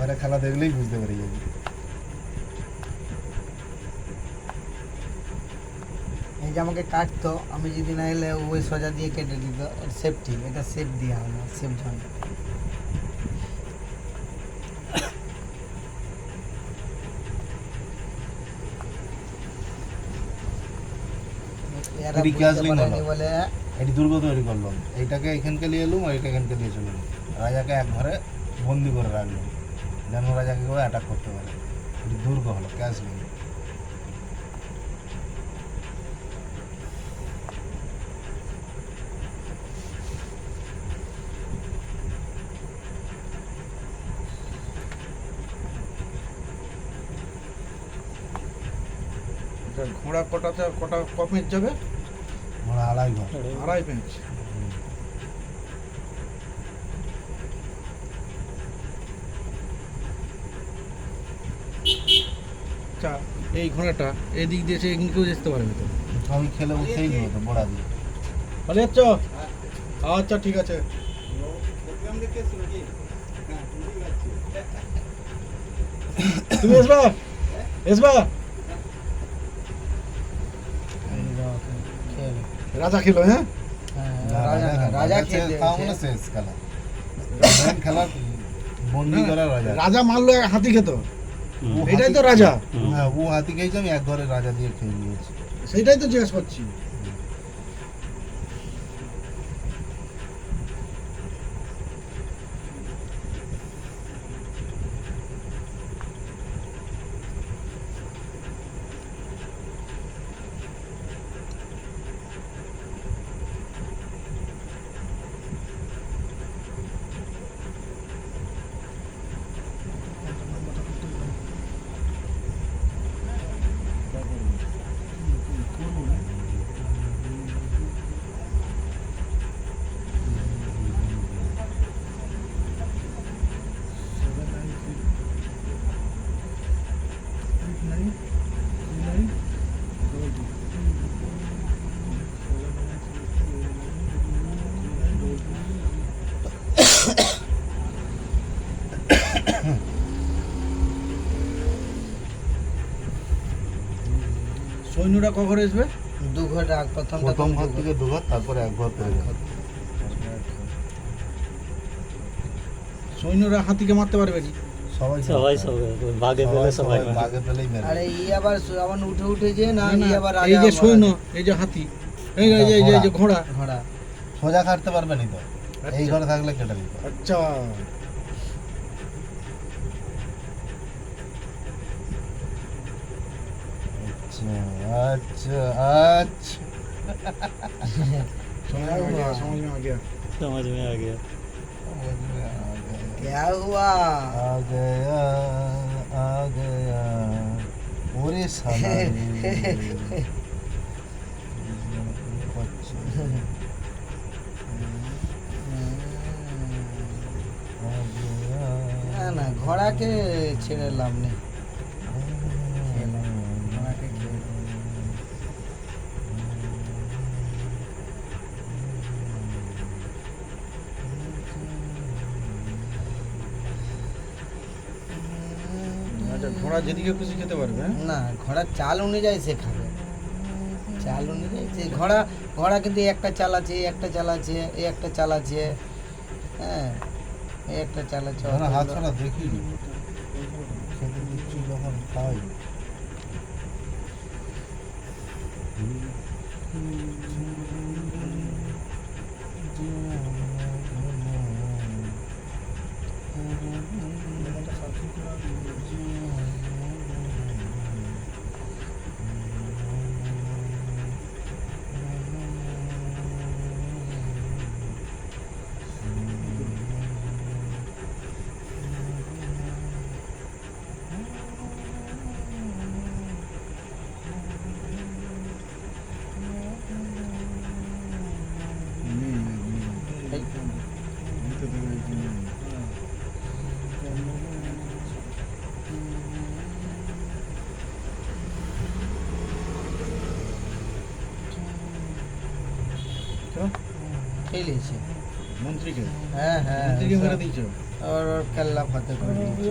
এটা খেলা দেখলেই বুঝতে পারি যাবি। এই যে আমাকে কাটতো, আমি যদি না এলে ওই সোজা দিয়ে কেটে দিত। সেফটি, এটা সেফ দেওয়া হলো, সেফ জোন। এরা এটি বুঝতে ক্যাসলিং পারেনি হলো। বলে এটি দুর্গ তৈরি করলাম, এইটাকে এখানকে নিয়ে এলুম আর এটা এখানকে নিয়ে চলে এলুম। রাজাকে এক ঘরে বন্দি করে রাখলাম যেন রাজাকে কেউ অ্যাটাক করতে পারে। এটি দুর্গ হলো ক্যাসলিং। ঘোড়া কটাতে কটা কমের যাবে? আমরা আড়াই ঘর। 2.5 পেঁচ। আচ্ছা, এই ঘোড়াটা এদিক দিয়ে সে কেউ যেতে পারবে তো? আমি খেলে উঠেই নিব তো বড়া দিয়ে। ভালো যাচ্ছ? আচ্ছা ঠিক আছে। তুমি এসবা? এসবা? রাজা খেলো, হ্যাঁ? রাজা খেয়ে খাওয়া মানে শেষ খেলা। মেন খেলা বন্দি করা রাজা। রাজা মারলো হাতি খেত, ও এটাই তো হাতি- রাজা। হ্যাঁ, ও হাতি খেয়েছে, আমি এক ঘরে রাজা দিয়ে খেয়ে নিয়েছি। সেইটাই তো জিজ্ঞেস করছি। সৈন্যরা ক ঘরে আসবে? 2 ঘর আগ, প্রথম ঘর থেকে 2 ঘর, তারপরে এক ঘর করে যাবে। সৈন্যরা হাতিকে মারতে পারবে কি? সবাই সবাই ভাগে পেলে সবাই মারে। বাগে পেলেই মেরে। আরে আবার আবার উঠে উঠে যে না, না, আবার এই রাজা যে মারা সৈন্য, যায়। এই যে হাতি, এই যে ঘোড়া। ঘোড়া সোজা কাটতে পারবে না তো, এই আচ্ছা। ঘরে থাকলে কেটে নিত। আচ্ছা, আচ্ছা আচ্ছা। समझ में आ गया। समझ में आ गया। क्या हुआ? आ गया आ गया ওরে শালা রে। না না, ঘোড়াকে ছেড়ে লাভ নেই। ঘোড়াকে খেয়ে নাও। আচ্ছা, ঘোড়া যেদিকে খুশি খেতে পারবে, হ্যাঁ? না, ঘোড়ার চাল অনুযায়ী সে খাবে। চাল অনুযায়ী সে ঘোড়া কিন্তু একটা চাল আছে, একটা চাল আছে, একটা চাল আছে, হ্যাঁ, একটা চাল আছে। না হাত ছাড়া দেখি খেতে দিচ্ছি যখন খাই। খেয়ে নিয়েছে। মন্ত্রীকে হ্যাঁ হ্যাঁ, মন্ত্রীকে মেরে সব- দিয়েছো? আর ওর কেল্লা ফাতে করে দিয়েছে।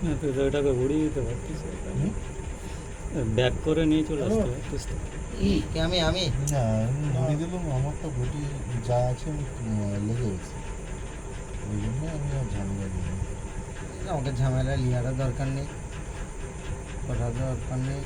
না, তুই তো ওটাকে উড়িয়ে দিতে পারতিস। ব্যাক করে নিয়ে চলে আসতে পারতিস তো। কি আমি না ঘুরিয়ে দিলাম, আমার তো ঘটি যা আছে লেগে গেছে, ওই জন্য আমি আর ঝামেলা নিই। আমাকে ঝামেলা লিয়ারও দরকার নেই, করার দরকার নেই।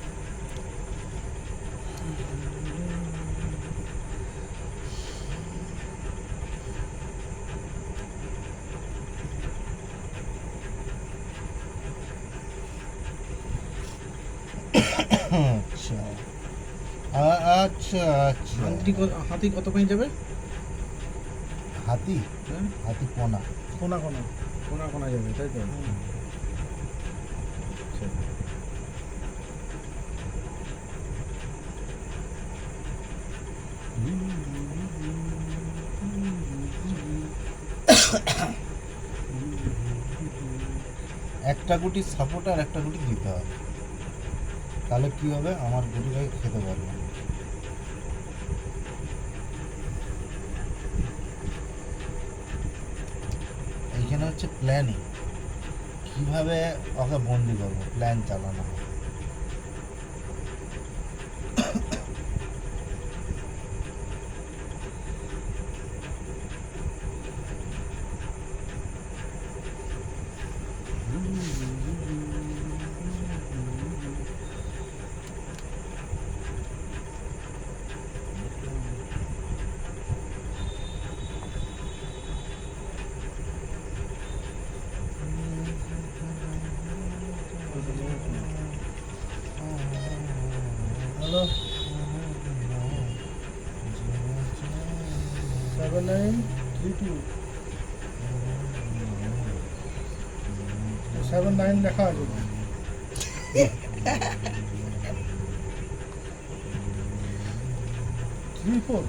আচ্ছা আচ্ছা আচ্ছা। হাতি কত পাই যাবে? হাতি হ্যাঁ, হাতি পোনা। কোনা কোনা কোনা কোনা যাবে, তাই তো? আচ্ছা। একটা গুটি সাপোর্ট আর একটা গুটি দিতে হবে, তাহলে কি হবে, আমার গুটিটাকে খেতে পারবে। এইখানে হচ্ছে প্ল্যানিং, কিভাবে ওকে বন্দি করবো, প্ল্যান চালানো হবে। হ্যালো, 7932 79 লেখা আছে। 34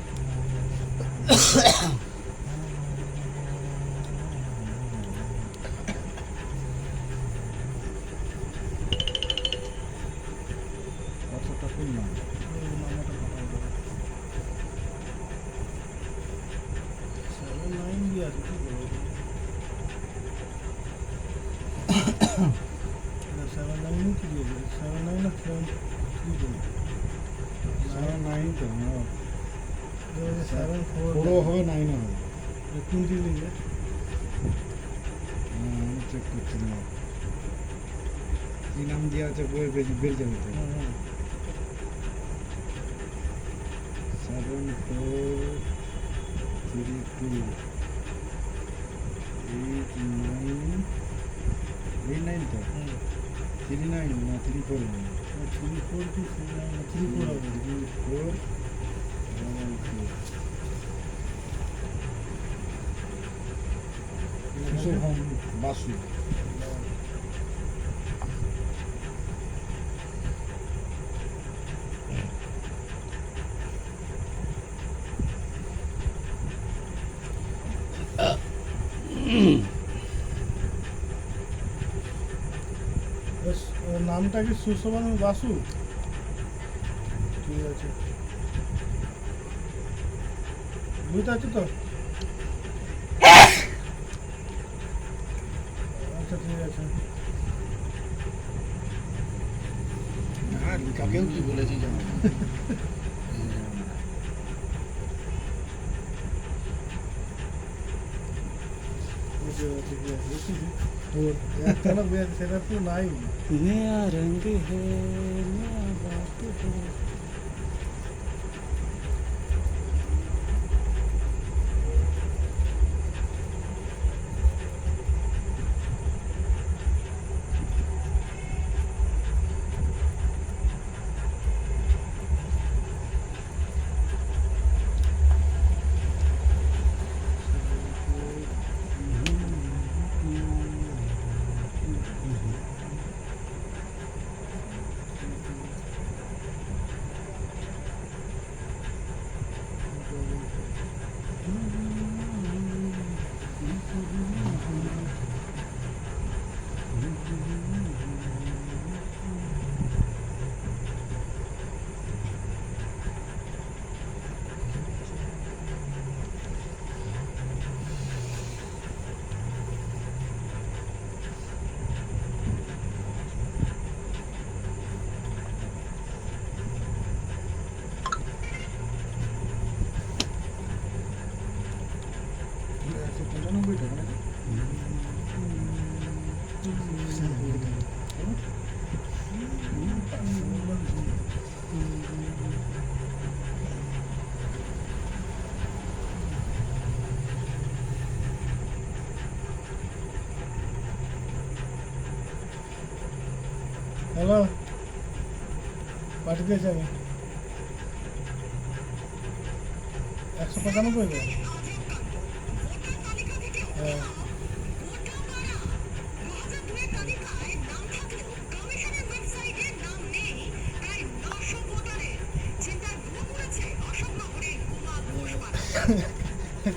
WhatsApp-টা খুললাম। নাম্বারটা পাঠাই দেবো। 79 দিয়ে আছে, কি করবো? 79 কি দিয়েছে? 79 না 732? 79 তো, হ্যাঁ। 4 হবে, 9 হবে। কোন দিন দিলে? আমি চেক করছি না। কি নাম দেওয়া আছে বই বের যাবে তো। 7432 89 তো 39 না 34 না 34 কি 39 না 34 হবে 34 বাসু। ওর নামটা কি সুশোভন বাসু? ঠিক আছে, বুঝতে পারছি তো। আচ্ছা ঠিক আছে। হ্যাঁ, কাকেও কি বলেছি জানো? সেটা তো নাই। नया रंग है, नया बात है। হ্যালো, পাঠিয়ে দিয়েছি আমি 195 দেয়। হ্যাঁ,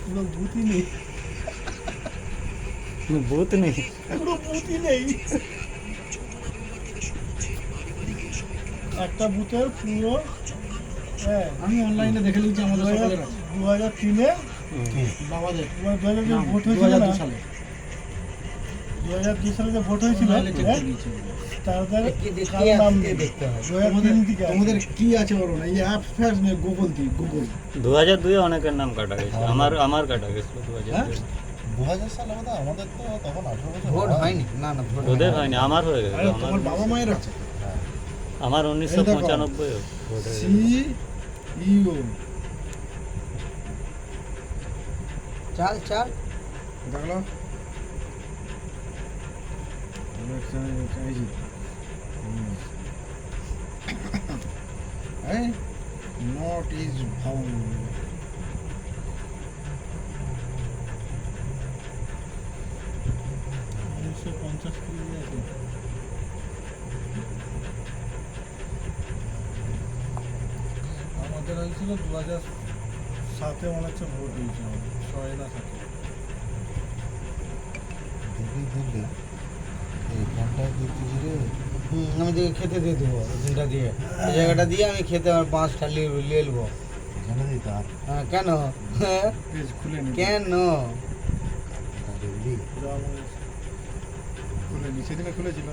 কোনো বুথই নেই, ভূত নেই। কোনো বুথই নেই। একটা বুথের পুরো, হ্যাঁ, আমি অনলাইনে দেখে নিয়েছি আমাদের সকলের আছে 2003-এ বাবাদের 2000 ভোট হয়েছিল 2002 না, সালে 2002 সালে যে ভোট হয়েছিল, অনলাইনে চেক হ্যাঁ, করে নিয়েছি। তাদের কি দেখতে কারো নাম আসতে নেই। দেখতে হয়। 2003 থেকে তোমাদের কি আছে বলো না, এই অ্যাপ ফ্যাপস নিয়ে গুগল 2002-এ অনেকের নাম কাটা গেছে, আমার কাটা গেছিল 2002-এ। 2000 সালে বোধহয় আমাদের তো তখন 18 বছর ভোট হয়নি, না না ভোট ওদের হয়নি, আমার হয়ে গেছে। আরে তোমার বাবা মায়ের আছে আমার 1995-এ ভোট হয়ে সি গেছে। ইউ চাল চাল দেখলো নট ইজ ফাউন্ড। 1950 থেকে আছে। আমাদের হয়েছিল 2007-এ মনে হচ্ছে ভোট হয়েছিল, 6 না 7-এ। দেখি এইখানটায় দেখতেছি রে, আমি তোকে খেতে দিয়ে দেবো ওখানটা দিয়ে, এই জায়গাটা দিয়ে আমি খেতে আমার 5টা নিয়ে নেবো। এখানে দিতে আর হ্যাঁ, কেন? হ্যাঁ, পেজ খুলে নি, কেন? দেখবি যা মনে হচ্ছে। খুলে নি, সেদিনে খুলেছিল।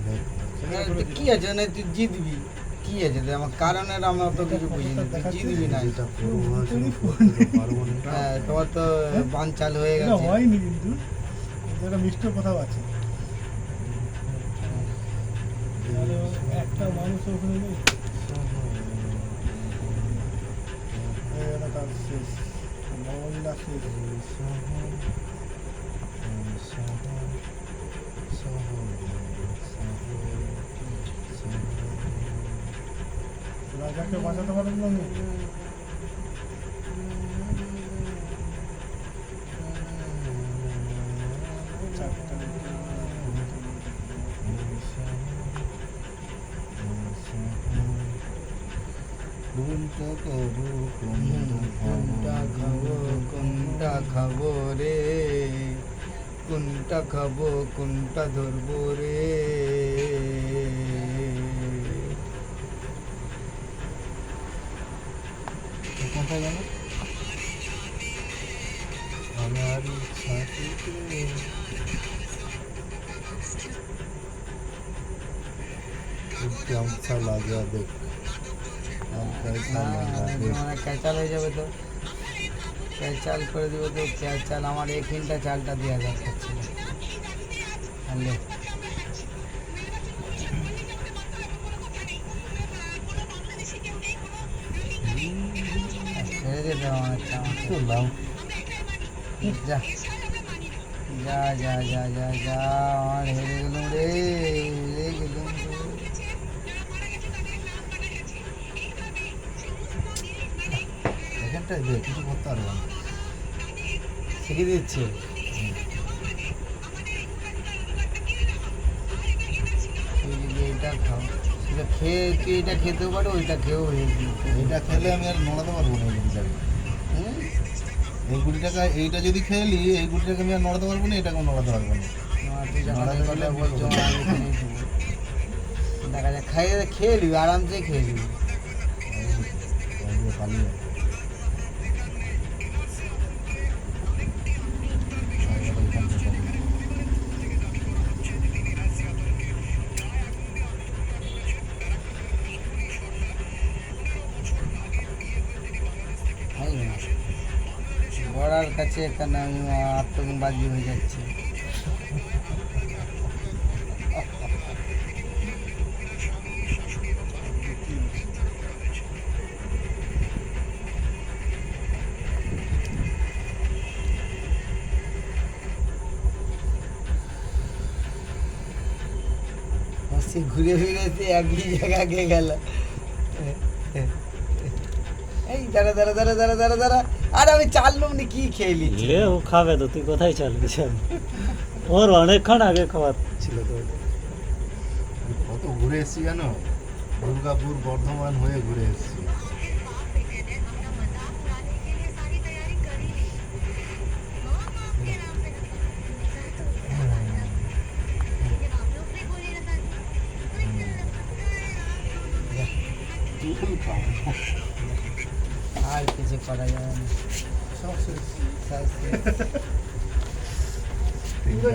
দেখ সেদিনে তো করেছিল। কি আছে না, তুই জিতবি, কি আছে তুই আমার কারণের আমরা তো কিছু বুঝি না, তুই জিতবি না। যেটা করবো সেটা করতে পারবো না। হ্যাঁ, তোমার তো বানচাল হয়ে এটা গেছে। হয়নি কিন্তু, এটা মিষ্ট কথাও আছে। আরে একটা মানুষ ওখানে নেই, এটা তার শেষ, ভগবানটা শেষ। রাজাকে বাঁচাতে পারলাম না। কোনটা করবো কোনটা খাবো, কোনটা খাবো রে, কোনটা খাবো, কোনটা ধরবো রে। কোনটায় গেল আমার ছাতিতে कैसा लगा देख हम कैसा लगा देख মানে ক্যাচাল হয়ে যাবে তো, ক্যাচাল করে দেবো তো, ক্যাচাল আমার এই তিনটা চালটা দেওয়া যাচ্ছে না। আনলে ছেড়ে যেতে অনেকটা আমাকে। तो लाओ যা যা যা যা যা যা, আমার হেরে গেলুম রে, হেরে গেলুম রে। এখানটায় দে কিছু করতে পারবো না শিখিয়ে দিচ্ছে। তুই যদি এটা খাও, সেটা খেয়ে তুই এটা খেতেও পারো, ওইটা খেয়েও হয়ে এইটা খেলে আমি আর নড়াতে পারবো না এই গুড়িটাকে এই গুড়িটাকে এইটা যদি খেলি এই গুড়িটাকে আমি আর নড়াতে পারবো না এটাকেও নড়াতে পারবো না তুই যখন এই কথা বলছো আমি খেয়ে নেবো। দেখা যাক, খাইয়ে খেয়ে নিবি, আরামসে খেয়ে নিবি। পালিয়ে তাই না? বড়ার কাছে এখানে আমি আত্মবাজি হয়ে যাচ্ছি। সে ঘুরে ফিরে সে একই জায়গাকে গেল। এই দাঁড়া দাঁড়া দাঁড়া দাঁড়া দাঁড়া দাঁড়া, আর আমি চাললুম নি, কি খেয়ে নিচ্ছি। লে ও খাবে তো, তুই কোথায় চালবি চাল? ওর অনেকক্ষণ আগে খাওয়ার ছিল তো। কত ঘুরে এসেছি জানো, দুর্গাপুর বর্ধমান হয়ে ঘুরে এসেছি। চুল খাবো। আর কিছু করা যাবে না। সব শেষ। সব শেষ। তিনটা